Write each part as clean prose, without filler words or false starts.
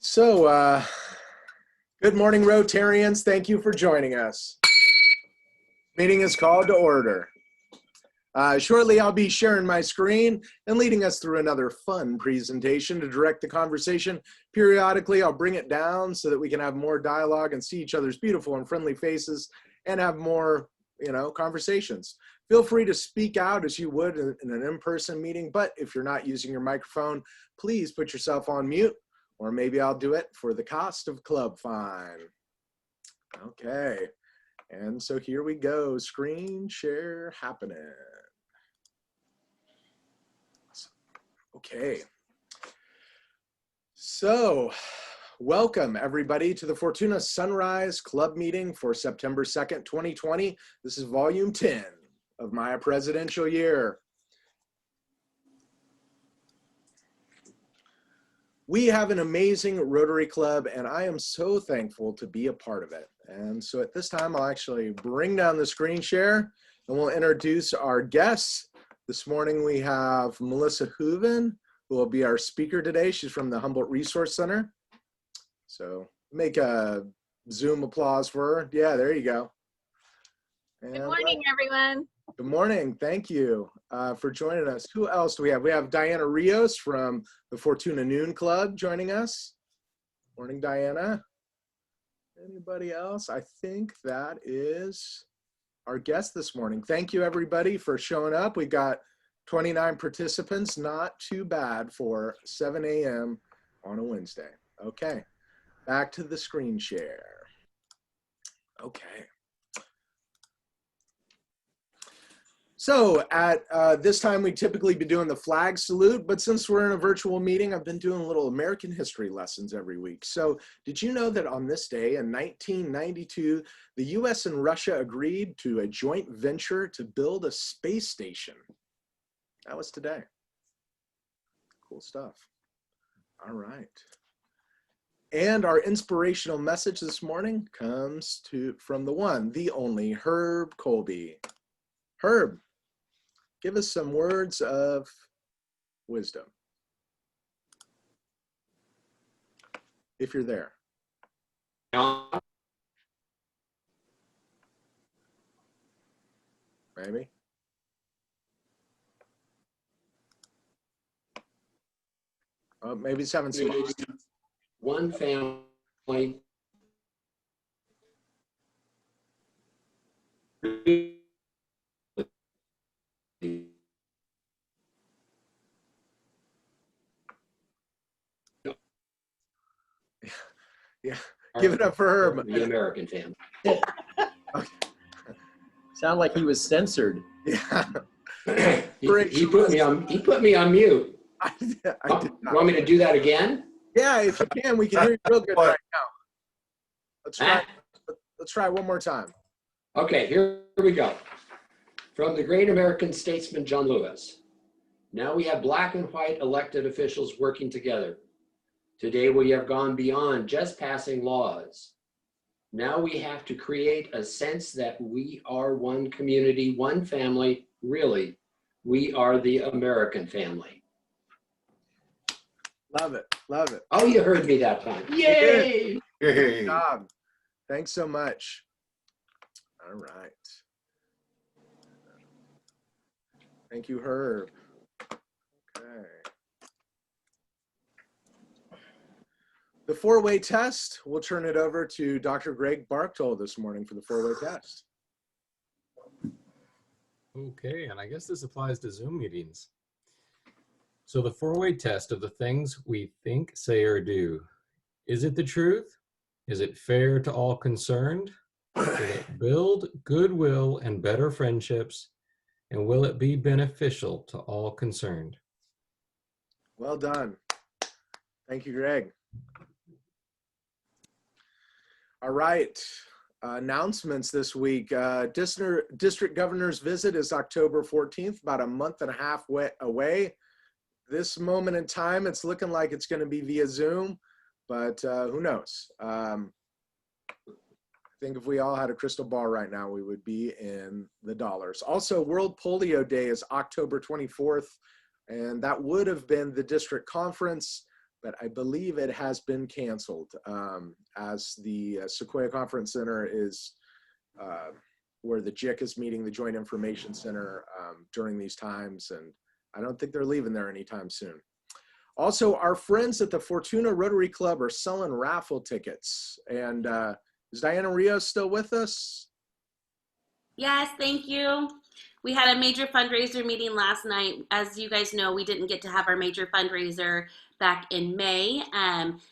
So, good morning, Rotarians. Thank you for joining us. Meeting is called to order. Shortly, I'll be sharing my screen and leading us through another fun presentation to direct the conversation. Periodically, I'll bring it down so that we can have more dialogue and see each other's beautiful and friendly faces and have more, conversations. Feel free to speak out as you would in an in-person meeting, but if you're not using your microphone, please put yourself on mute, or maybe I'll do it for the cost of club fine. Okay, and so here we go, screen share happening. Okay, so welcome everybody to the Fortuna Sunrise Club meeting for September 2nd, 2020. This is volume 10 of my presidential year. We have an amazing Rotary Club, and I am so thankful to be a part of it. And so at this time, I'll actually bring down the screen share, and we'll introduce our guests. This morning, we have Melissa Hooven, who will be our speaker today. She's from the Humboldt Resource Center. So make a Zoom applause for her. Yeah, there you go. And, good morning, everyone. Good morning. Thank you for joining us. Who else do we have? We have Diana Rios from the Fortuna Noon Club joining us. Morning, Diana. Anybody else? I think that is our guest this morning. Thank you, everybody, for showing up. We got 29 participants. Not too bad for 7 a.m. on a Wednesday. Okay, back to the screen share. Okay. So at this time, we typically be doing the flag salute, but since we're in a virtual meeting, I've been doing little American history lessons every week. So did you know that on this day in 1992, the US and Russia agreed to a joint venture to build a space station? That was today. Cool stuff. All right. And our inspirational message this morning comes from the one, the only Herb Colby. Herb, give us some words of wisdom, if you're there. Maybe. Oh, maybe he's having some. One family. Yeah, give it up for Herb. The American family. Okay. Sound like he was censored. Yeah. He put me on mute. I did You want me to do that again? Yeah, if you can, we can hear you real good right now. Let's try one more time. Okay, here we go. From the great American statesman John Lewis. Now we have black and white elected officials working together. Today we have gone beyond just passing laws. Now we have to create a sense that we are one community, one family. Really, we are the American family. Love it, love it. Oh, you heard me that time. Yay! Good job. Thanks so much. All right. Thank you, Herb. Okay. The four-way test, we'll turn it over to Dr. Greg Barktold this morning for the four-way test. Okay, and I guess this applies to Zoom meetings. So the four-way test of the things we think, say, or do. Is it the truth? Is it fair to all concerned? Will it build goodwill and better friendships? And will it be beneficial to all concerned? Well done. Thank you, Greg. All right, announcements this week. District Governor's visit is October 14th, about a month and a half away. This moment in time, it's looking like it's gonna be via Zoom, but who knows? I think if we all had a crystal ball right now, we would be in the dollars. Also, World Polio Day is October 24th, and that would have been the district conference, but I believe it has been canceled as the Sequoia Conference Center is where the JIC is meeting, the Joint Information Center, during these times, and I don't think they're leaving there anytime soon. Also, our friends at the Fortuna Rotary Club are selling raffle tickets. And is Diana Rios still with us? Yes, thank you. We had a major fundraiser meeting last night. As you guys know, we didn't get to have our major fundraiser back in May,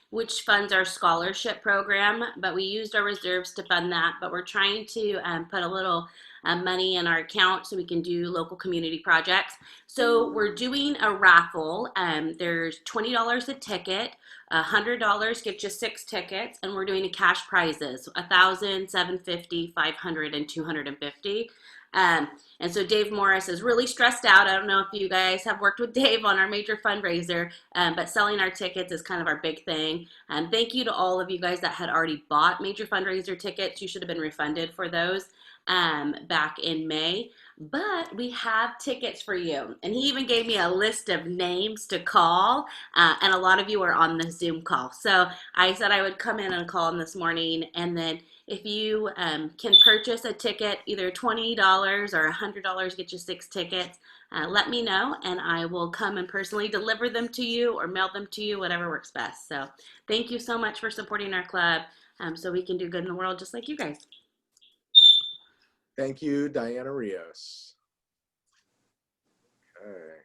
which funds our scholarship program, but we used our reserves to fund that. But we're trying to put a little money in our account so we can do local community projects. So we're doing a raffle. There's $20 a ticket. $100 gets you 6 tickets, and we're doing cash prizes: $1,000, $750, $500, and $250. And so Dave Morris is really stressed out. I don't know if you guys have worked with Dave on our major fundraiser, but selling our tickets is kind of our big thing. Thank you to all of you guys that had already bought major fundraiser tickets. You should have been refunded for those back in May. But we have tickets for you. And he even gave me a list of names to call. And a lot of you are on the Zoom call. So I said I would come in and call them this morning. And then if you can purchase a ticket, either $20 or $100, get you 6 tickets, let me know and I will come and personally deliver them to you or mail them to you, whatever works best. So thank you so much for supporting our club so we can do good in the world just like you guys. Thank you, Diana Rios. Okay.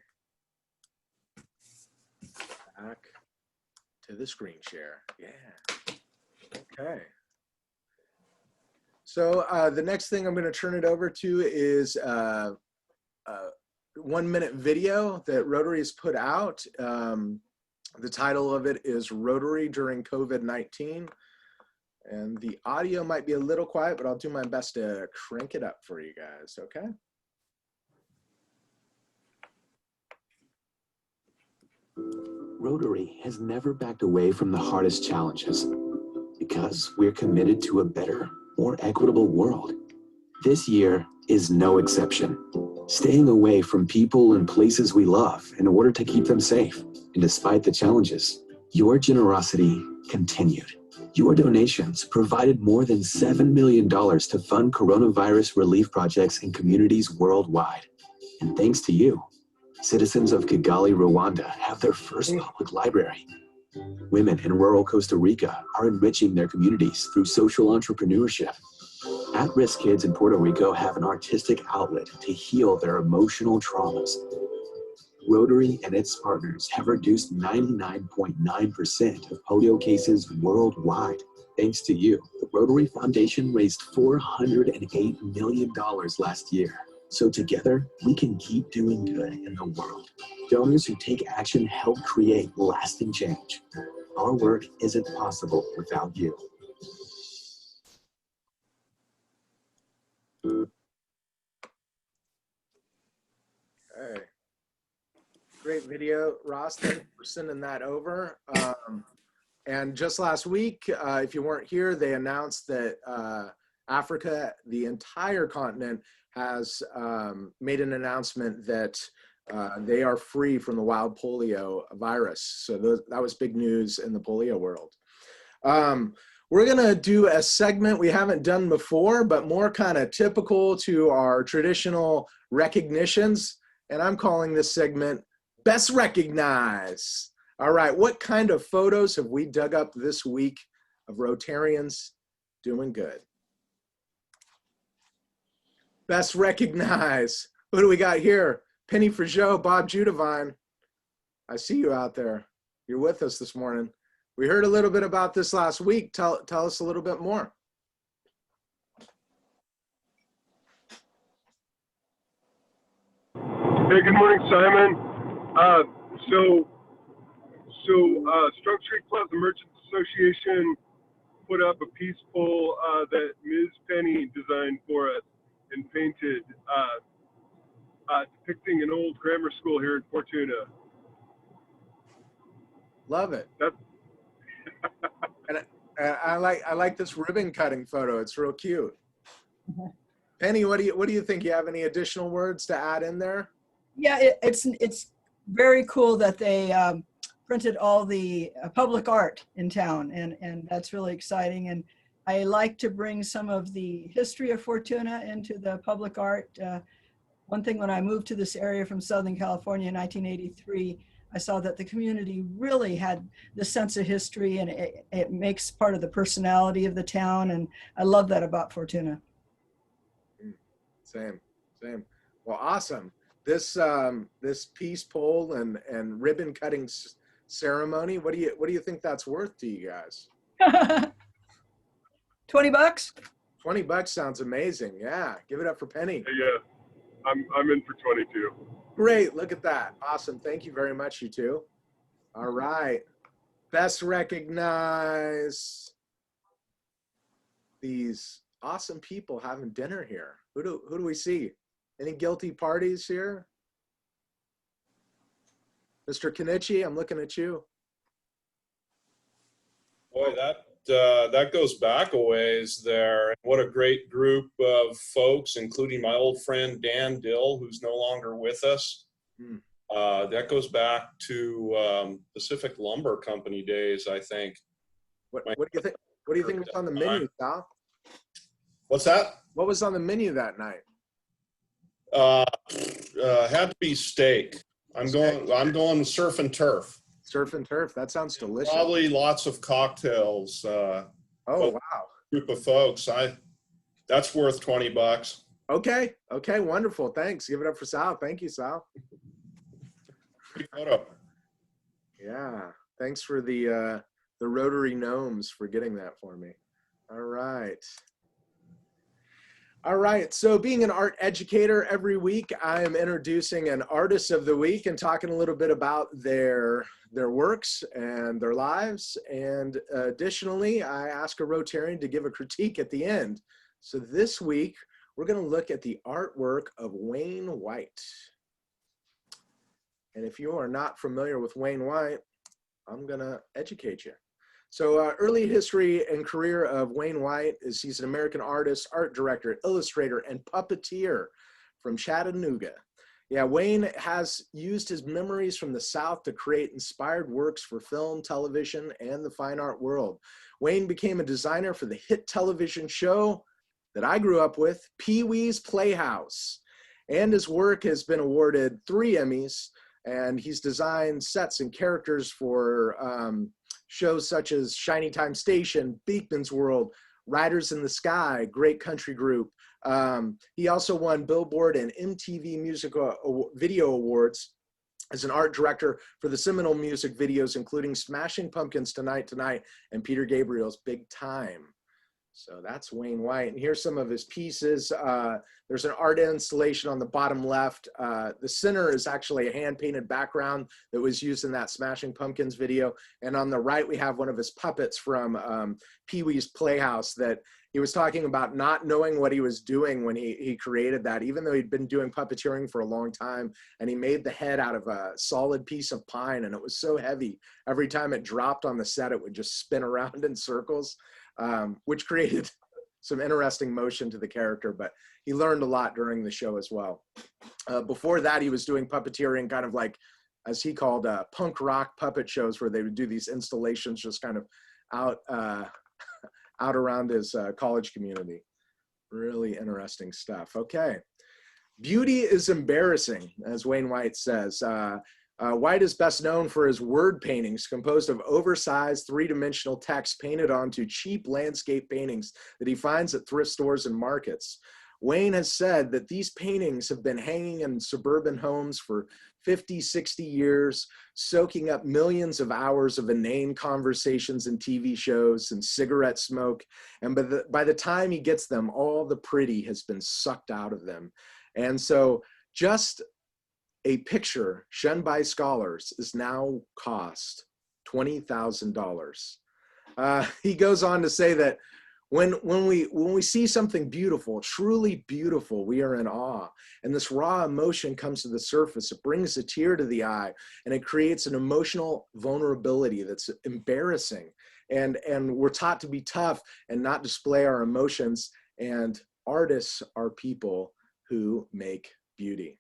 Back to the screen share. Yeah. Okay. So the next thing I'm going to turn it over to is a 1-minute video that Rotary has put out. The title of it is Rotary During COVID-19. And the audio might be a little quiet, but I'll do my best to crank it up for you guys, okay? Rotary has never backed away from the hardest challenges because we're committed to a better, more equitable world. This year is no exception. Staying away from people and places we love in order to keep them safe. And despite the challenges, your generosity continued. Your donations provided more than $7 million to fund coronavirus relief projects in communities worldwide. And thanks to you, citizens of Kigali, Rwanda have their first public library. Women in rural Costa Rica are enriching their communities through social entrepreneurship. At-risk kids in Puerto Rico have an artistic outlet to heal their emotional traumas. Rotary and its partners have reduced 99.9% of polio cases worldwide. Thanks to you, the Rotary Foundation raised $408 million last year. So together, we can keep doing good in the world. Donors who take action help create lasting change. Our work isn't possible without you. Okay. Great video, Ross. Thank you for sending that over. And just last week, if you weren't here, they announced that Africa, the entire continent, has made an announcement that they are free from the wild polio virus. So that was big news in the polio world. We're gonna do a segment we haven't done before, but more kind of typical to our traditional recognitions. And I'm calling this segment Best Recognize. All right, what kind of photos have we dug up this week of Rotarians doing good? Best Recognize. Who do we got here? Penny Frageau, Bob Judavine. I see you out there. You're with us this morning. We heard a little bit about this last week. Tell us a little bit more. Hey, good morning, Simon. Stroke Street Club, the Merchants Association, put up a piece poll that Ms. Penny designed for us and painted, depicting an old grammar school here in Fortuna. Love it. And I like this ribbon cutting photo. It's real cute. Penny, what do you think? You have any additional words to add in there? Yeah, it's very cool that they printed all the public art in town, and that's really exciting. And I like to bring some of the history of Fortuna into the public art. One thing, when I moved to this area from Southern California in 1983, I saw that the community really had this sense of history, and it makes part of the personality of the town. And I love that about Fortuna. Same. Well, awesome. This peace pole and ribbon cutting ceremony. What do you think that's worth to you guys? $20? $20 sounds amazing. Yeah, give it up for Penny. Yeah, I'm in for 22. Great, look at that. Awesome. Thank you very much, you two. All right. Best recognize these awesome people having dinner here. Who do we see? Any guilty parties here? Mr. Kenichi, I'm looking at you. Boy, that goes back a ways there. What a great group of folks, including my old friend Dan Dill, who's no longer with us. That goes back to Pacific Lumber Company days, I think. What do you think? What do you think was on the menu, Sal? What's that? What was on the menu that night? Had to be steak. I'm going surf and turf. Surf and turf. That sounds delicious. Probably lots of cocktails. Oh wow. Group of folks. That's worth $20. Okay. Wonderful. Thanks. Give it up for Sal. Thank you, Sal. Good photo. Yeah. Thanks for the Rotary Gnomes for getting that for me. All right. So being an art educator, every week I am introducing an artist of the week and talking a little bit about their works and their lives. And additionally, I ask a Rotarian to give a critique at the end. So this week, we're going to look at the artwork of Wayne White. And if you are not familiar with Wayne White, I'm going to educate you. So early history and career of Wayne White is he's an American artist, art director, illustrator, and puppeteer from Chattanooga. Yeah, Wayne has used his memories from the South to create inspired works for film, television, and the fine art world. Wayne became a designer for the hit television show that I grew up with, Pee-wee's Playhouse. And his work has been awarded 3 Emmys, and he's designed sets and characters for shows such as Shiny Time Station, Beekman's World, Riders in the Sky, Great Country Group. He also won Billboard and MTV Music Video Awards as an art director for the seminal music videos, including Smashing Pumpkins' Tonight Tonight and Peter Gabriel's Big Time. So that's Wayne White. And here's some of his pieces. There's an art installation on the bottom left. The center is actually a hand-painted background that was used in that Smashing Pumpkins video. And on the right, we have one of his puppets from Pee-wee's Playhouse that he was talking about not knowing what he was doing when he created that, even though he'd been doing puppeteering for a long time. And he made the head out of a solid piece of pine, and it was so heavy. Every time it dropped on the set, it would just spin around in circles. Which created some interesting motion to the character, but he learned a lot during the show as well. Before that, he was doing puppeteering, kind of like, as he called, punk rock puppet shows, where they would do these installations just kind of out around his college community. Really interesting stuff. Okay. Beauty is embarrassing, as Wayne White says. White is best known for his word paintings composed of oversized three-dimensional text painted onto cheap landscape paintings that he finds at thrift stores and markets. Wayne has said that these paintings have been hanging in suburban homes for 50, 60 years, soaking up millions of hours of inane conversations and TV shows and cigarette smoke. And by the time he gets them, all the pretty has been sucked out of them. And so just a picture shunned by scholars is now cost $20,000. He goes on to say that when we see something beautiful, truly beautiful, we are in awe. And this raw emotion comes to the surface. It brings a tear to the eye, and it creates an emotional vulnerability that's embarrassing. And we're taught to be tough and not display our emotions. And artists are people who make beauty.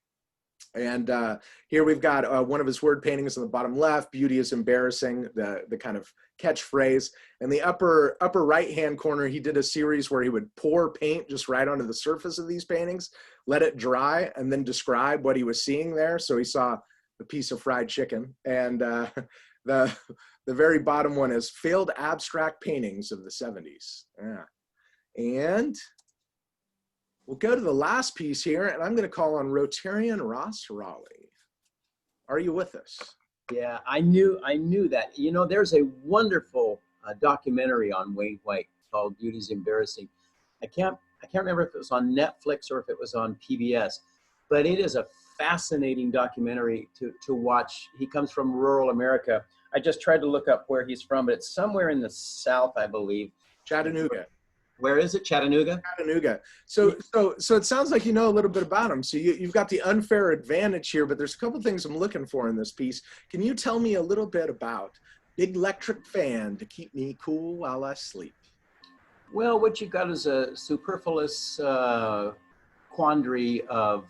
And here we've got one of his word paintings on the bottom left, beauty is embarrassing, the kind of catchphrase. In the upper right-hand corner, he did a series where he would pour paint just right onto the surface of these paintings, let it dry, and then describe what he was seeing there. So he saw the piece of fried chicken. And the very bottom one is failed abstract paintings of the 70s. Yeah. And we'll go to the last piece here, and I'm going to call on Rotarian Ross Raleigh. Are you with us? Yeah, I knew that. You know, there's a wonderful documentary on Wayne White called Beauty's Embarrassing. I can't remember if it was on Netflix or if it was on PBS, but it is a fascinating documentary to watch. He comes from rural America. I just tried to look up where he's from, but it's somewhere in the South, I believe. Chattanooga. Where is it? Chattanooga? Chattanooga. So it sounds like you know a little bit about him. So you've got the unfair advantage here, but there's a couple things I'm looking for in this piece. Can you tell me a little bit about big electric fan to keep me cool while I sleep? Well, what you've got is a superfluous quandary of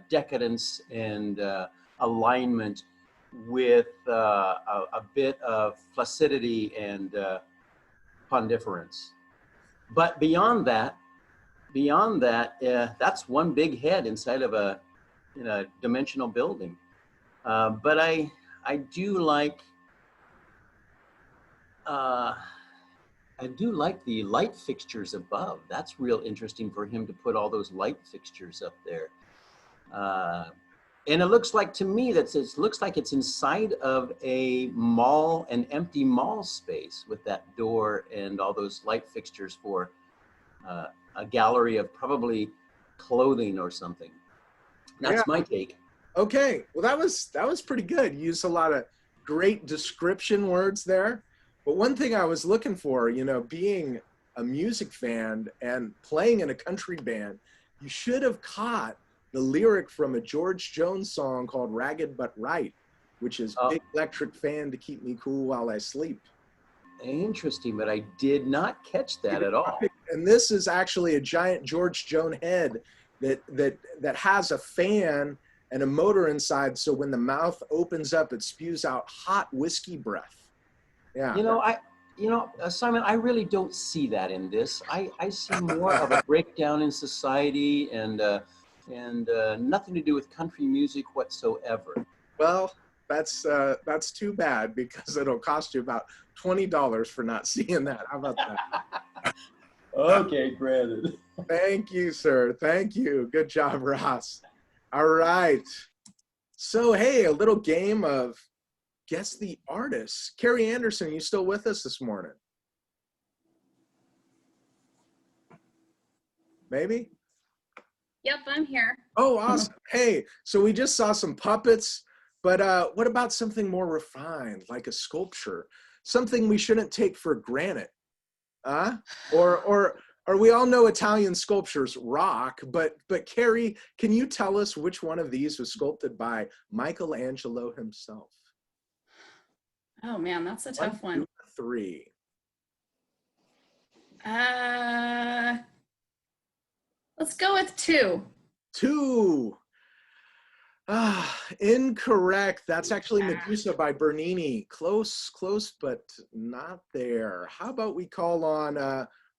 decadence and alignment with a bit of flaccidity and pondiferance. But beyond that, that's one big head inside of a dimensional building. But I do like the light fixtures above. That's real interesting for him to put all those light fixtures up there. And it looks like to me it looks like it's inside of a mall, an empty mall space with that door and all those light fixtures for a gallery of probably clothing or something. That's my take. Okay, well that was pretty good. You used a lot of great description words there. But one thing I was looking for, you know, being a music fan and playing in a country band, you should have caught the lyric from a George Jones song called Ragged But Right, which is big electric fan to keep me cool while I sleep. Interesting, but I did not catch that at all. And this is actually a giant George Jones head that has a fan and a motor inside, so when the mouth opens up, it spews out hot whiskey breath. Yeah. Simon, I really don't see that in this. I see more of a breakdown in society and nothing to do with country music whatsoever. Well, that's too bad because it'll cost you about $20 for not seeing that. How about that? Okay, granted. Thank you, sir. Thank you. Good job, Ross. All right. So, hey, a little game of guess the artist. Carrie Anderson, you still with us this morning? Maybe? Yep, I'm here. Oh, awesome. Hey, so we just saw some puppets, but what about something more refined, like a sculpture? Something we shouldn't take for granted. Or we all know Italian sculptures rock, but Carrie, can you tell us which one of these was sculpted by Michelangelo himself? Oh man, that's a tough one. 1, 2, 3. Let's go with 2. 2. Incorrect. That's actually Medusa by Bernini. Close, but not there. How about we call on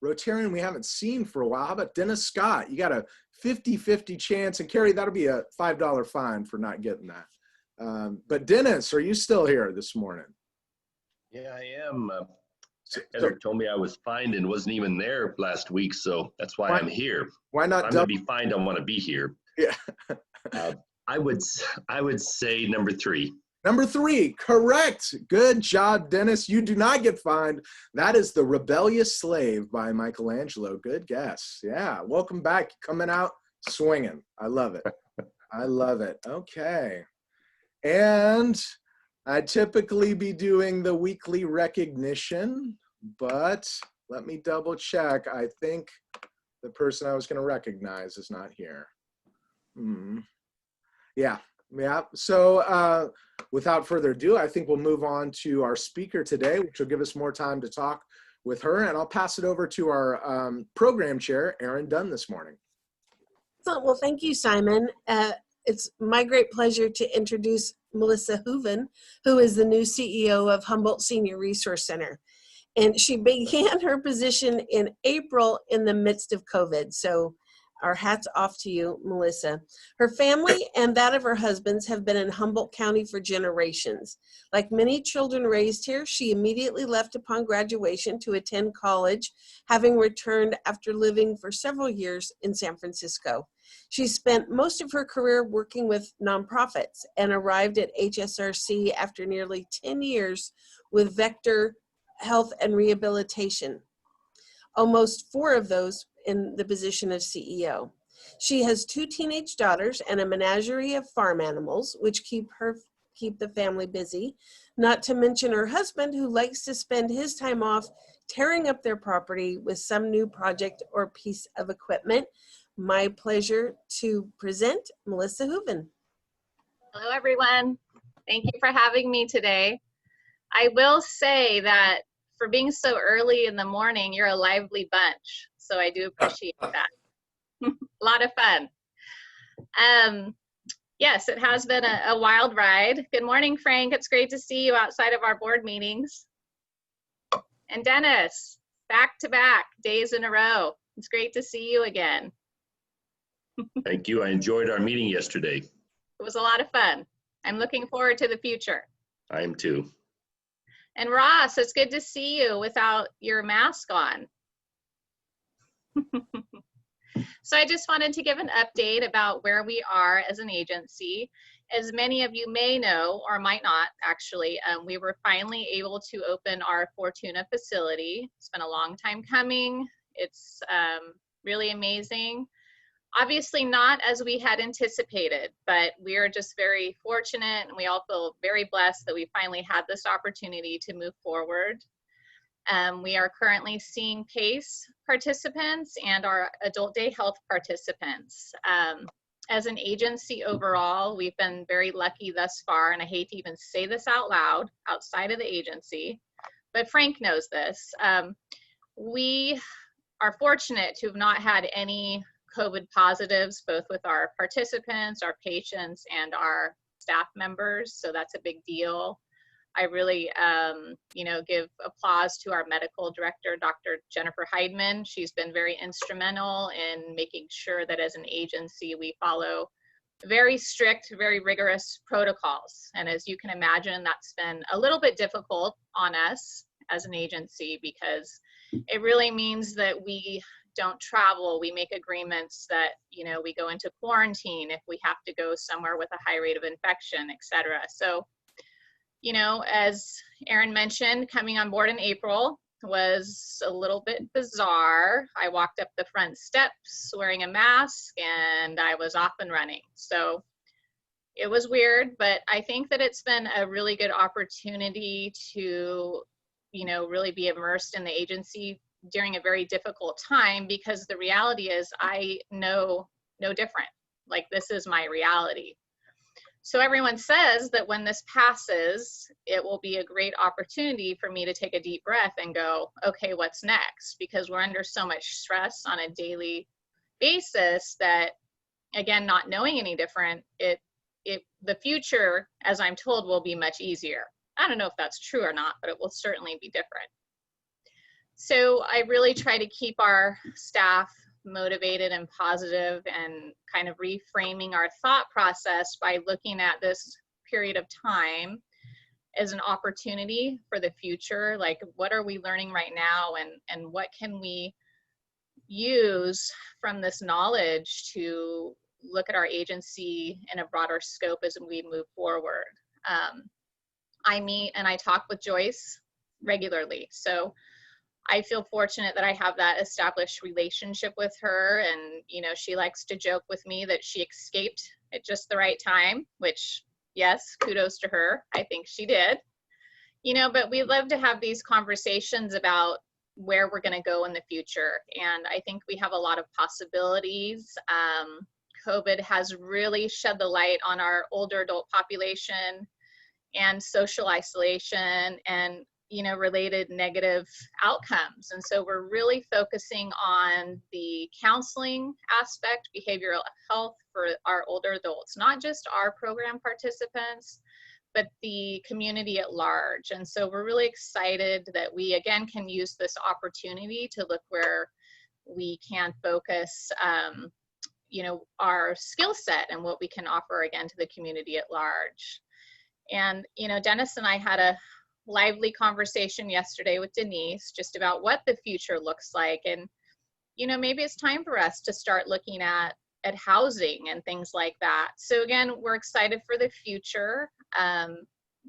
Rotarian we haven't seen for a while. How about Dennis Scott? You got a 50-50 chance. And Carrie, that'll be a $5 fine for not getting that. But Dennis, are you still here this morning? Yeah, I am. Heather told me I was fined and wasn't even there last week, so that's why I'm here. Why not? I'm going to be fined. I want to be here. Yeah. I would say number 3. Number 3, correct. Good job, Dennis. You do not get fined. That is The Rebellious Slave by Michelangelo. Good guess. Yeah, welcome back. Coming out swinging. I love it. I love it. Okay. And I typically be doing the weekly recognition, but let me double check. I think the person I was going to recognize is not here. Yeah. So without further ado, I think we'll move on to our speaker today, which will give us more time to talk with her. And I'll pass it over to our program chair, Erin Dunn, this morning. Well, thank you, Simon. it's my great pleasure to introduce Melissa Hooven, who is the new CEO of Humboldt Senior Resource Center. And she began her position in April in the midst of COVID. So our hats off to you, Melissa. Her family and that of her husband's have been in Humboldt County for generations. Like many children raised here, she immediately left upon graduation to attend college, having returned after living for several years in San Francisco. She spent most of her career working with nonprofits and arrived at HSRC after nearly 10 years with Vector Health and Rehabilitation, almost 4 of those in the position of CEO. She has 2 teenage daughters and a menagerie of farm animals, which keep the family busy, not to mention her husband, who likes to spend his time off tearing up their property with some new project or piece of equipment. My pleasure to present Melissa Hooven. Hello, everyone. Thank you for having me today. I will say that for being so early in the morning, you're a lively bunch. So I do appreciate that. A lot of fun. Yes, it has been a wild ride. Good morning, Frank. It's great to see you outside of our board meetings. And Dennis, back-to-back days in a row. It's great to see you again. Thank you. I enjoyed our meeting yesterday. It was a lot of fun. I'm looking forward to the future. I am too. And Ross, it's good to see you without your mask on. So I just wanted to give an update about where we are as an agency. As many of you may know, or might not actually, we were finally able to open our Fortuna facility. It's been a long time coming. It's really amazing. Obviously not as we had anticipated, but we are just very fortunate and we all feel very blessed that we finally had this opportunity to move forward. We are currently seeing PACE participants and our adult day health participants. As an agency overall, we've been very lucky thus far, and I hate to even say this out loud outside of the agency, but Frank knows this. We are fortunate to have not had any COVID positives, both with our participants, our patients, and our staff members, so that's a big deal. I really, give applause to our medical director, Dr. Jennifer Heidman. She's been very instrumental in making sure that as an agency, we follow very strict, very rigorous protocols. And as you can imagine, that's been a little bit difficult on us as an agency because it really means that we don't travel. We make agreements that, we go into quarantine if we have to go somewhere with a high rate of infection, et cetera. So, as Erin mentioned, coming on board in April was a little bit bizarre. I walked up the front steps wearing a mask and I was off and running. So it was weird, but I think that it's been a really good opportunity to, really be immersed in the agency during a very difficult time, because the reality is I know no different. Like, this is my reality. So everyone says that when this passes, it will be a great opportunity for me to take a deep breath and go, okay, what's next? Because we're under so much stress on a daily basis that, again, not knowing any different, the future, as I'm told, will be much easier. I don't know if that's true or not, but it will certainly be different. So I really try to keep our staff motivated and positive and kind of reframing our thought process by looking at this period of time as an opportunity for the future. Like, what are we learning right now, and what can we use from this knowledge to look at our agency in a broader scope as we move forward. I meet and I talk with Joyce regularly. So I feel fortunate that I have that established relationship with her, and she likes to joke with me that she escaped at just the right time, which, yes, kudos to her. I think she did. But we love to have these conversations about where we're going to go in the future, and I think we have a lot of possibilities. COVID has really shed the light on our older adult population and social isolation, and related negative outcomes. And so we're really focusing on the counseling aspect, behavioral health for our older adults, not just our program participants, but the community at large. And so we're really excited that we, again, can use this opportunity to look where we can focus, our skill set and what we can offer, again, to the community at large. And, Dennis and I had a lively conversation yesterday with Denise just about what the future looks like. And, maybe it's time for us to start looking at housing and things like that. So again, we're excited for the future.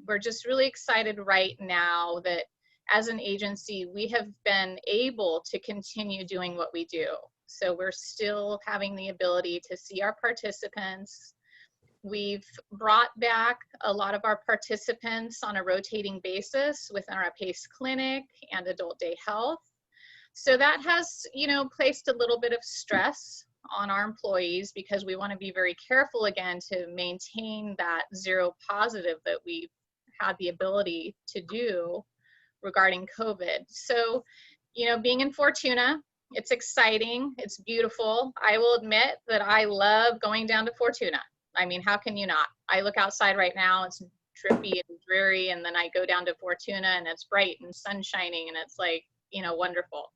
We're just really excited right now that as an agency, we have been able to continue doing what we do. So we're still having the ability to see our participants. We've brought back a lot of our participants on a rotating basis within our PACE clinic and adult day health. So that has, placed a little bit of stress on our employees because we want to be very careful, again, to maintain that zero positive that we've had the ability to do regarding COVID. So, being in Fortuna, it's exciting, it's beautiful. I will admit that I love going down to Fortuna. I mean, how can you not? I look outside right now, it's trippy and dreary, and then I go down to Fortuna and it's bright and sun shining and it's like, wonderful.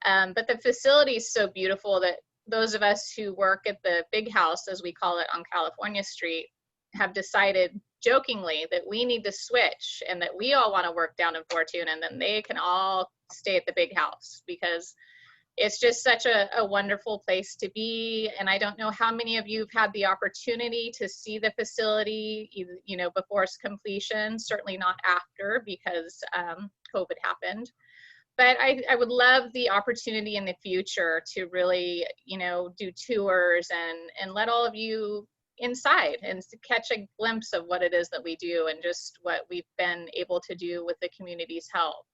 But the facility is so beautiful that those of us who work at the big house, as we call it, on California Street, have decided jokingly that we need to switch and that we all want to work down in Fortuna, and then they can all stay at the big house because it's just such a wonderful place to be. And I don't know how many of you have had the opportunity to see the facility, before its completion, certainly not after because COVID happened. But I would love the opportunity in the future to really, do tours and let all of you inside and to catch a glimpse of what it is that we do and just what we've been able to do with the community's help.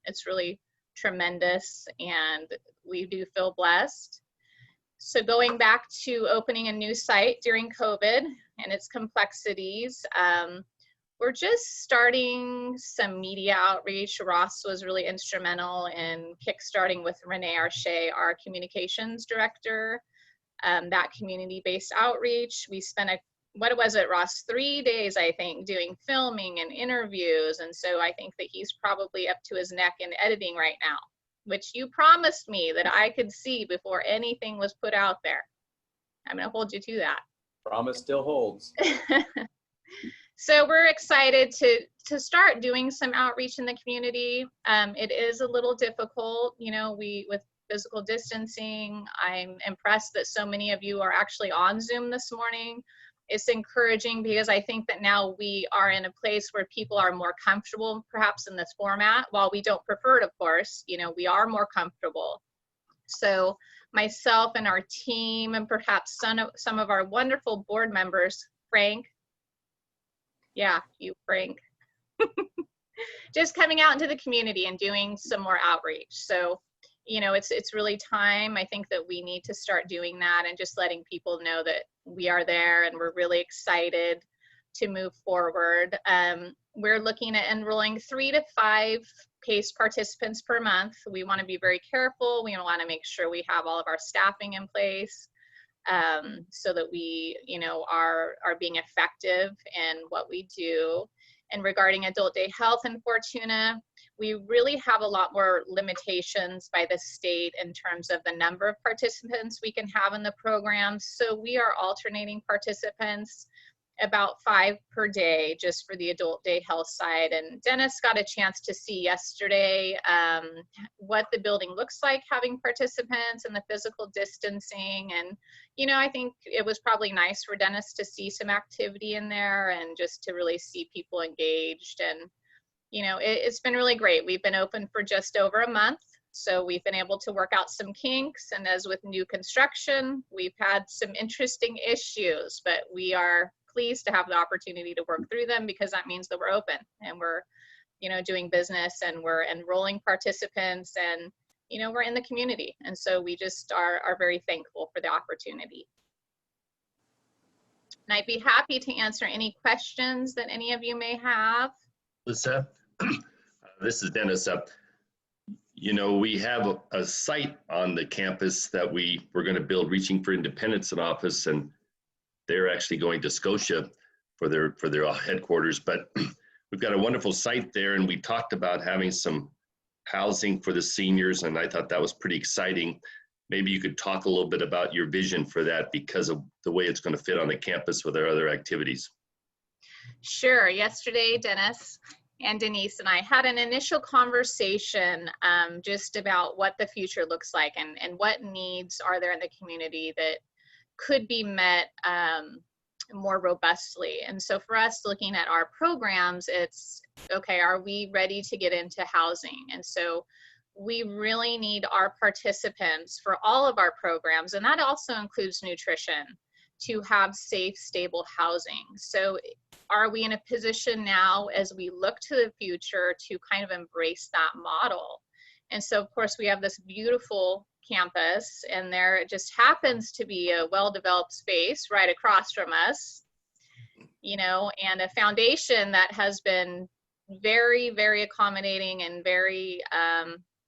It's really tremendous and we do feel blessed. So going back to opening a new site during COVID and its complexities, we're just starting some media outreach. Ross was really instrumental in kickstarting with Renee Arche, our communications director, that community-based outreach. We spent what was it, Ross? 3 days, I think, doing filming and interviews. And so I think that he's probably up to his neck in editing right now, which you promised me that I could see before anything was put out there. I'm going to hold you to that. Promise still holds. So we're excited to start doing some outreach in the community. It is a little difficult, with physical distancing. I'm impressed that so many of you are actually on Zoom this morning. It's encouraging because I think that now we are in a place where people are more comfortable perhaps in this format. While we don't prefer it, of course, we are more comfortable. So myself and our team and perhaps some of our wonderful board members, Frank, yeah, you, Frank, just coming out into the community and doing some more outreach. So, it's really time. I think that we need to start doing that and just letting people know that we are there and we're really excited to move forward. We're looking at enrolling 3 to 5 PACE participants per month. We want to be very careful. We want to make sure we have all of our staffing in place. So that we, are being effective in what we do. And regarding adult day health in Fortuna, we really have a lot more limitations by the state in terms of the number of participants we can have in the program. So we are alternating participants about 5 per day just for the adult day health side. And Dennis got a chance to see yesterday what the building looks like having participants and the physical distancing. And, I think it was probably nice for Dennis to see some activity in there and just to really see people engaged. And, it's been really great. We've been open for just over a month. So we've been able to work out some kinks. And as with new construction, we've had some interesting issues, but we are pleased to have the opportunity to work through them because that means that we're open and we're, doing business and we're enrolling participants and, we're in the community. And so we just are very thankful for the opportunity. And I'd be happy to answer any questions that any of you may have. Lisa, this is Dennis. You know, we have a site on the campus that we're going to build, Reaching for Independence, an office, and they're actually going to Scotia for their headquarters. But we've got a wonderful site there, and we talked about having some housing for the seniors, and I thought that was pretty exciting. Maybe you could talk a little bit about your vision for that because of the way it's going to fit on the campus with our other activities. Sure. Yesterday, Dennis and Denise and I had an initial conversation just about what the future looks like and what needs are there in the community that could be met more robustly. And so for us, looking at our programs, it's, okay, are we ready to get into housing? And so we really need our participants for all of our programs, and that also includes nutrition, to have safe, stable housing. So are we in a position now as we look to the future to kind of embrace that model? And so of course we have this beautiful campus, and there just happens to be a well-developed space right across from us, you know, and a foundation that has been very, very accommodating and very,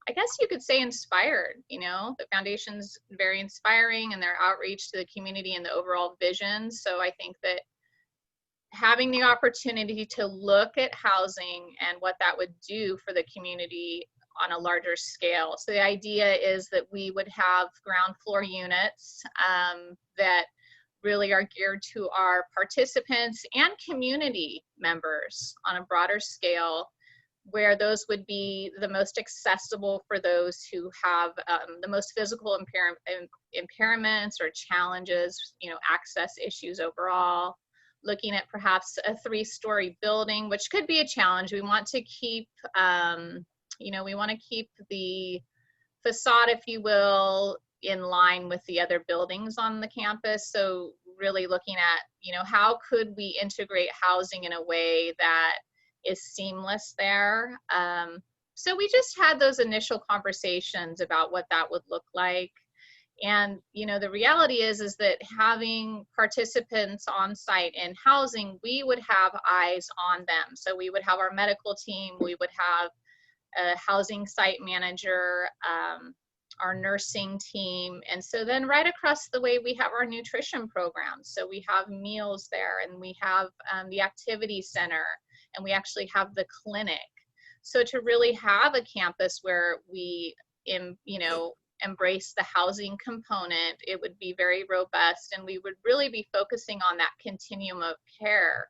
I guess you could say inspired. You know, the foundation's very inspiring and their outreach to the community and the overall vision. So I think that having the opportunity to look at housing and what that would do for the community on a larger scale. So the idea is that we would have ground floor units that really are geared to our participants and community members on a broader scale, where those would be the most accessible for those who have the most physical impairments or challenges, you know, access issues overall. Looking at perhaps a 3-story building, which could be a challenge. We want to keep, you know, we want to keep the facade, if you will, in line with the other buildings on the campus. So really looking at, you know, how could we integrate housing in a way that is seamless there. So we just had those initial conversations about what that would look like. And, you know, the reality is that having participants on site in housing, we would have eyes on them. So we would have our medical team, we would have a housing site manager, our nursing team. And so then right across the way, we have our nutrition programs. So we have meals there, and we have the activity center, and we actually have the clinic. So to really have a campus where we, you know, embrace the housing component, it would be very robust, and we would really be focusing on that continuum of care.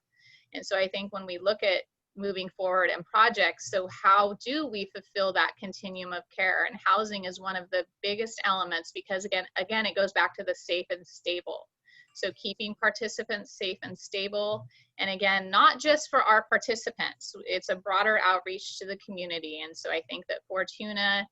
And so I think when we look at moving forward in projects, so how do we fulfill that continuum of care? And housing is one of the biggest elements, because again, it goes back to the safe and stable. So keeping participants safe and stable. And again, not just for our participants, it's a broader outreach to the community. And so I think that Fortuna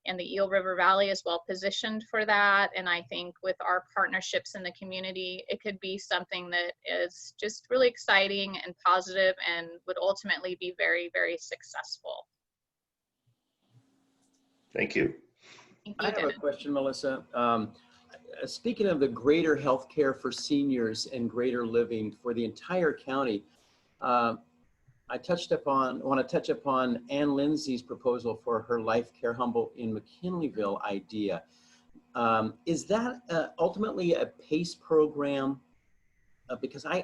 and the Eel River Valley is well positioned for that. And I think with our partnerships in the community, it could be something that is just really exciting and positive and would ultimately be very, very successful. Thank you. Thank you, I have Dennis. a question, Melissa. Speaking of the greater health care for seniors and greater living for the entire county, I want to touch upon Ann Lindsay's proposal for her Life Care Humboldt in McKinleyville idea. Is that ultimately a PACE program? Because I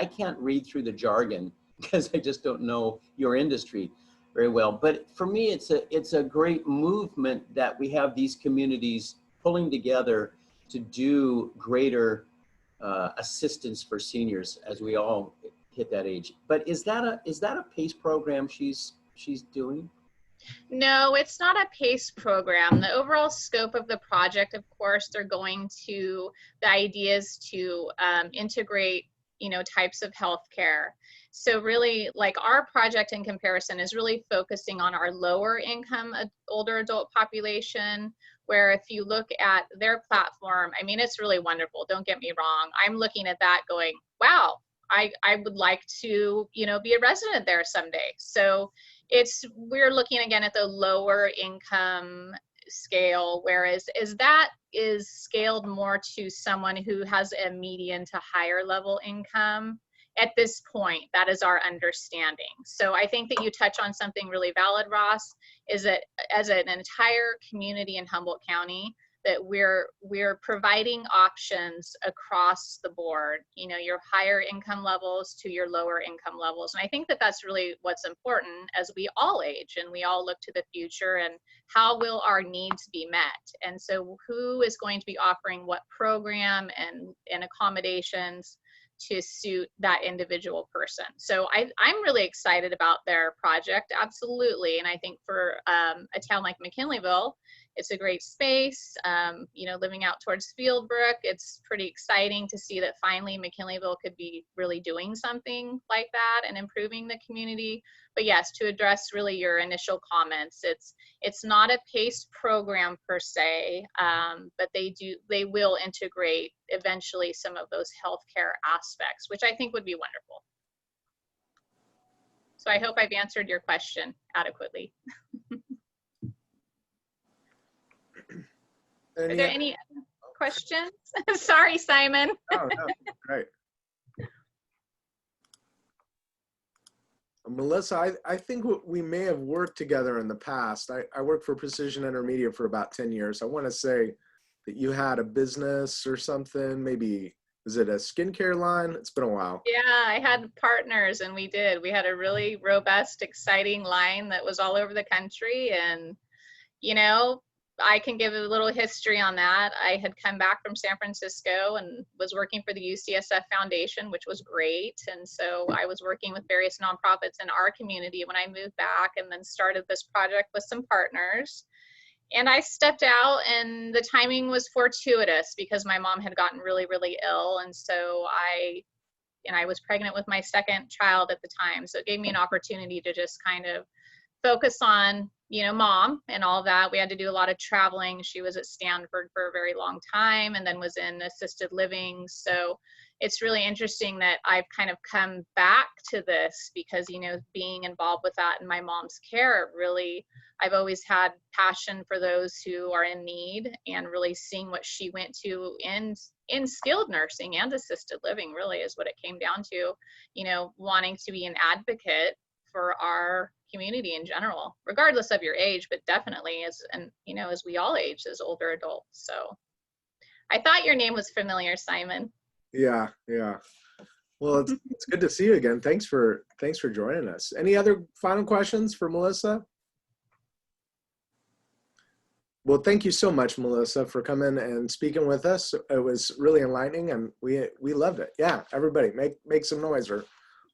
can't read through the jargon because I just don't know your industry very well. But for me, it's a great movement that we have these communities pulling together to do greater assistance for seniors as we all hit that age. But is that a PACE program she's doing? No, it's not a PACE program. The overall scope of the project, of course, they're going to, the idea is to integrate, you know, types of healthcare. So really, like, our project in comparison is really focusing on our lower income older adult population, where if you look at their platform, I mean, it's really wonderful. Don't get me wrong. I'm looking at that going, wow, I would like to, you know, be a resident there someday. So we're looking again at the lower income scale, whereas that is scaled more to someone who has a median to higher level income. at this point, that is our understanding. So I think that you touch on something really valid, Ross, is that as an entire community in Humboldt County, that we're providing options across the board, you know, your higher income levels to your lower income levels. And I think that that's really what's important as we all age and we all look to the future, and how will our needs be met? And so who is going to be offering what program and accommodations to suit that individual person. So I'm really excited about their project, absolutely. And I think for a town like McKinleyville, it's a great space. You know, living out towards Fieldbrook, it's pretty exciting to see that finally McKinleyville could be really doing something like that and improving the community. But yes, to address really your initial comments, it's not a PACE program per se, but they will integrate eventually some of those healthcare aspects, which I think would be wonderful. So I hope I've answered your question adequately. Are there any questions? Sorry, Simon. Oh, no, great. Melissa, I think we may have worked together in the past. I worked for Precision Intermediate for about 10 years. I want to say that you had a business or something, maybe, was it a skincare line? It's been a while. Yeah, I had partners and we had a really robust, exciting line that was all over the country. And, you know, I can give a little history on that. I had come back from San Francisco and was working for the UCSF Foundation, which was great. And so I was working with various nonprofits in our community when I moved back, and then started this project with some partners. And I stepped out, and the timing was fortuitous because my mom had gotten really, really ill. And so I was pregnant with my second child at the time. So it gave me an opportunity to just kind of focus on, you know, mom and all that. We had to do a lot of traveling. She was at Stanford for a very long time and then was in assisted living. So it's really interesting that I've kind of come back to this because, you know, being involved with that in my mom's care, really, I've always had passion for those who are in need, and really seeing what she went to in skilled nursing and assisted living really is what it came down to, you know, wanting to be an advocate for our community in general, regardless of your age, but definitely as we all age as older adults. So I thought your name was familiar, Simon. Yeah. Well, it's good to see you again. Thanks for joining us. Any other final questions for Melissa? Well, thank you so much, Melissa, for coming and speaking with us. It was really enlightening, and we loved it. Yeah, everybody, make some noise or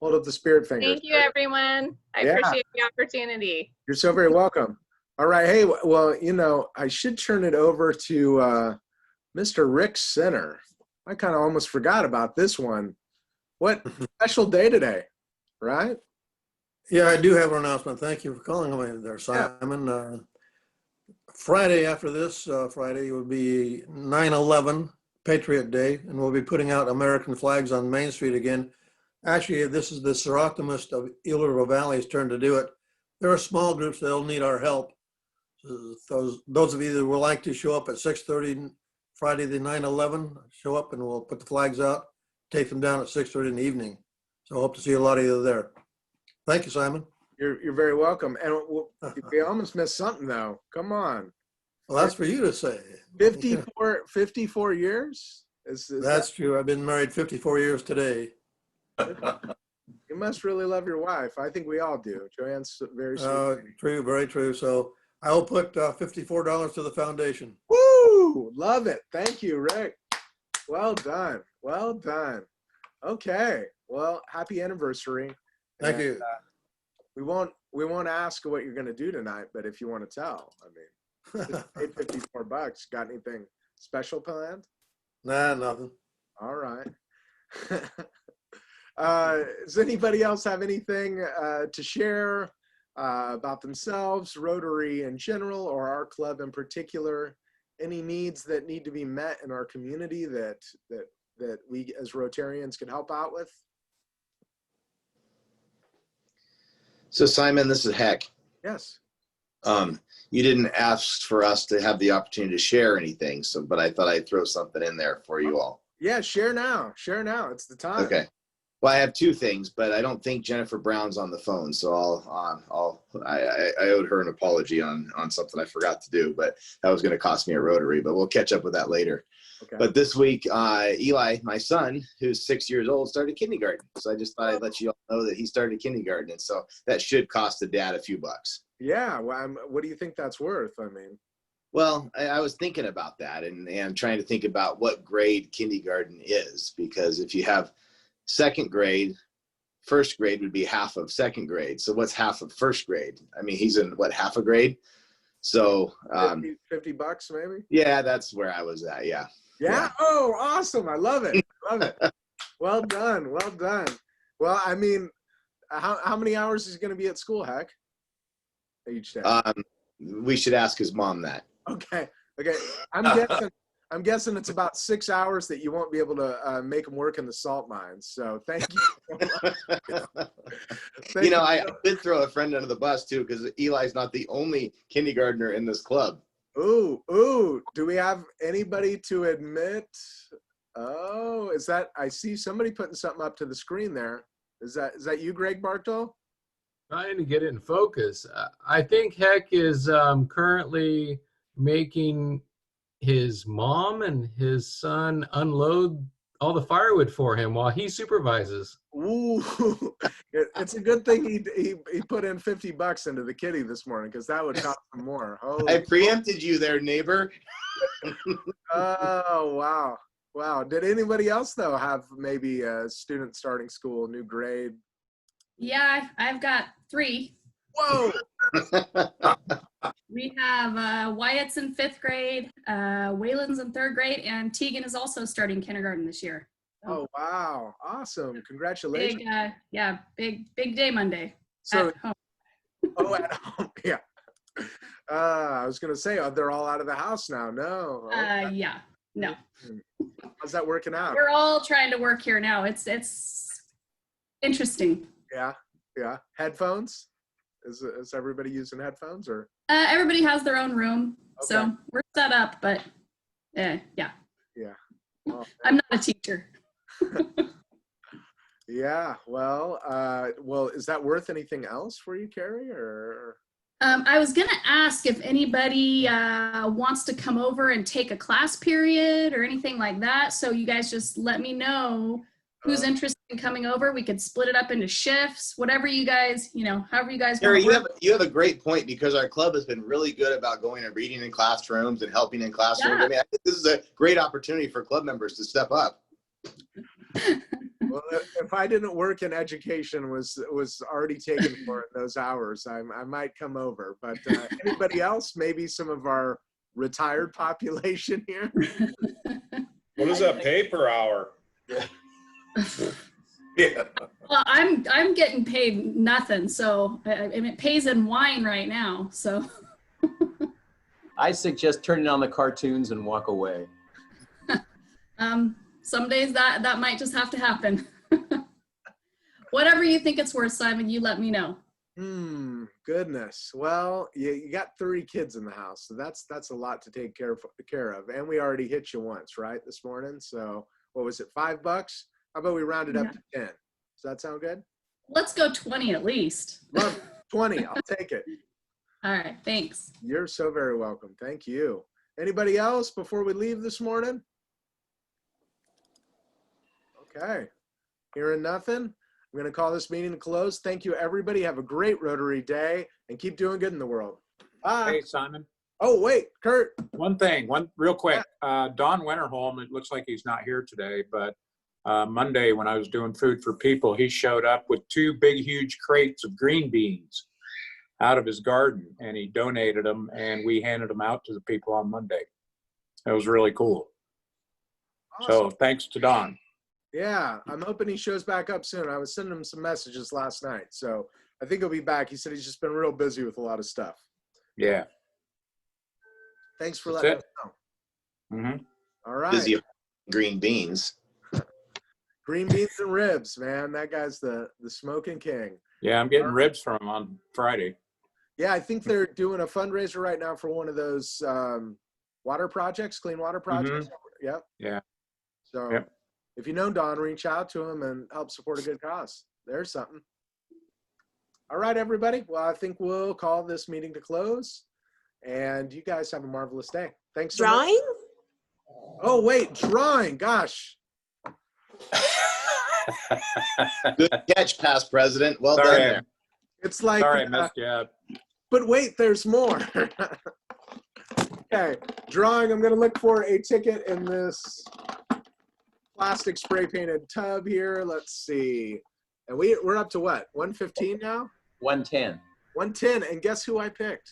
hold up the spirit fingers. Thank you, everyone. I appreciate the opportunity. You're so very welcome. All right. Hey, well, you know, I should turn it over to Mr. Rick Sinner. I kind of almost forgot about this one. What special day today, right? Yeah, I do have an announcement. Thank you for calling me there, Simon. Yeah. Friday after this, Friday will be 9/11 Patriot Day, and we'll be putting out American flags on Main Street again. Actually, this is the Serotomist of Eel River Valley's turn to do it. There are small groups that'll need our help. So those of you that would like to show up at 6:30 Friday the 9/11, show up and we'll put the flags out, take them down at 6:30 in the evening. So I hope to see a lot of you there. Thank you, Simon. You're very welcome. And we almost missed something though. Come on. Well, that's for you to say. 54 years? That's true. I've been married 54 years today. You must really love your wife. I think we all do. Joanne's very sweet. True, very true. So I will put $54 to the foundation. Woo! Love it. Thank you, Rick. Well done. Well done. Okay. Well, happy anniversary. Thank you. We won't ask what you're going to do tonight, but if you want to tell, I mean, just paid $54. Got anything special planned? Nah, nothing. All right. Does anybody else have anything to share about themselves, Rotary in general, or our club in particular? Any needs that need to be met in our community that we as Rotarians can help out with? So Simon, this is Heck. Yes. You didn't ask for us to have the opportunity to share anything, but I thought I'd throw something in there for you all. Yeah, share now. Share now. It's the time. Okay. Well, I have two things, but I don't think Jennifer Brown's on the phone, so I owed her an apology on something I forgot to do, but that was going to cost me a Rotary, but we'll catch up with that later. Okay. But this week, Eli, my son, who's 6 years old, started kindergarten. So I just thought I'd let you all know that he started kindergarten, and so that should cost the dad a few bucks. Yeah. Well, what do you think that's worth? I mean. Well, I was thinking about that and trying to think about what grade kindergarten is, because if you have second grade, first grade would be half of second grade. So what's half of first grade? I mean, he's in what, half a grade? So 50 bucks maybe? Yeah, that's where I was at. Yeah. Yeah. Oh, awesome. I love it. I love it. Well done. Well done. Well, I mean, how many hours is he going to be at school, Heck? Each day? We should ask his mom that. Okay. Okay. I'm guessing it's about 6 hours that you won't be able to make him work in the salt mines. So thank you. You know, I did throw a friend under the bus too, because Eli's not the only kindergartner in this club. Ooh. Do we have anybody to admit? Oh, is that, I see somebody putting something up to the screen there. Is that you, Greg Bartol? Trying to get it in focus. I think Heck is currently making his mom and his son unload all the firewood for him while he supervises. Ooh, it's a good thing he put in 50 bucks into the kitty this morning, because that would cost him more. Holy I preempted you there, neighbor. Oh, wow. Did anybody else though have maybe a student starting school, new grade? Yeah, I've got 3. Whoa. We have Wyatt's in 5th grade, Waylon's in 3rd grade, and Tegan is also starting kindergarten this year. Oh, wow. Awesome. Congratulations. Big day Monday. So, at home. Oh, at home. Yeah. I was going to say, they're all out of the house now. No. Yeah, no. How's that working out? We're all trying to work here now. It's interesting. Yeah. Headphones? Is everybody using headphones or? Everybody has their own room, Okay. so we're set up, but yeah. Yeah. Oh, I'm not a teacher. yeah. Well, is that worth anything else for you, Carrie, or? I was gonna ask if anybody wants to come over and take a class period or anything like that. So you guys just let me know who's interested in coming over. We could split it up into shifts, whatever you guys, however you guys Gary, want. you have a great point, because our club has been really good about going and reading in classrooms and helping in classrooms. Yeah. I mean, I think this is a great opportunity for club members to step up. Well, if I didn't work in education, was already taken for it those hours, I might come over. But anybody else? Maybe some of our retired population here. What does that pay per hour? Yeah. Well, I'm getting paid nothing, so and it pays in wine right now. So I suggest turning on the cartoons and walk away. some days that might just have to happen. Whatever you think it's worth, Simon, you let me know. Goodness. Well, you got 3 kids in the house, so that's a lot to take care of. And we already hit you once, right, this morning? So what was it, $5? How about we round it up to 10? Does that sound good? Let's go 20 at least. Love it. 20. I'll take it. All right. Thanks. You're so very welcome. Thank you. Anybody else before we leave this morning? Okay. Hearing nothing, I'm going to call this meeting to close. Thank you, everybody. Have a great Rotary Day and keep doing good in the world. Bye. Hey, Simon. Oh, wait, Kurt. One real quick. Don Winterholm, it looks like he's not here today, but Monday when I was doing Food for People, he showed up with 2 big, huge crates of green beans out of his garden, and he donated them, and we handed them out to the people on Monday. That was really cool. Awesome. So thanks to Don. Yeah, I'm hoping he shows back up soon. I was sending him some messages last night, so I think he'll be back. He said he's just been real busy with a lot of stuff. Yeah. Thanks for letting us know. Mm-hmm. All right. Busy green beans. Green beans and ribs, man. That guy's the smoking king. Yeah, I'm getting ribs from him on Friday. Yeah, I think they're doing a fundraiser right now for one of those water projects, clean water projects. Mm-hmm. Yep. Yeah. So yep. if you know Don, reach out to him and help support a good cause. There's something. All right, everybody. Well, I think we'll call this meeting to close. And you guys have a marvelous day. Thanks so much. Drawing? Oh, wait, drawing. Gosh. Good catch, past president. Well Sorry. done there. It's like, Sorry, I missed you up. but wait, there's more. Okay, drawing. I'm going to look for a ticket in this plastic spray painted tub here. Let's see. And we're up to what? 115 now? 110. 110. And guess who I picked?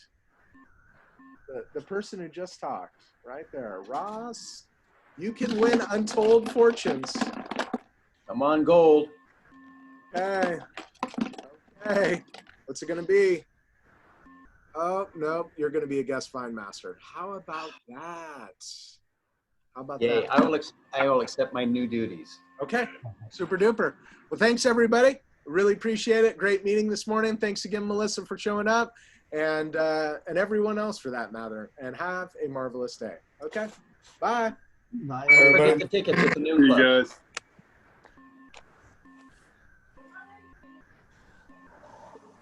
The person who just talked right there. Ross, you can win untold fortunes. Come on, gold. Okay. Okay. What's it going to be? Oh, no, you're going to be a guest find master. How about that? How about Yay, that? I will accept my new duties. Okay, super duper. Well, thanks everybody. Really appreciate it. Great meeting this morning. Thanks again, Melissa, for showing up, and everyone else for that matter. And have a marvelous day. Okay, bye. Bye. Don't forget the tickets at the noon club. You guys.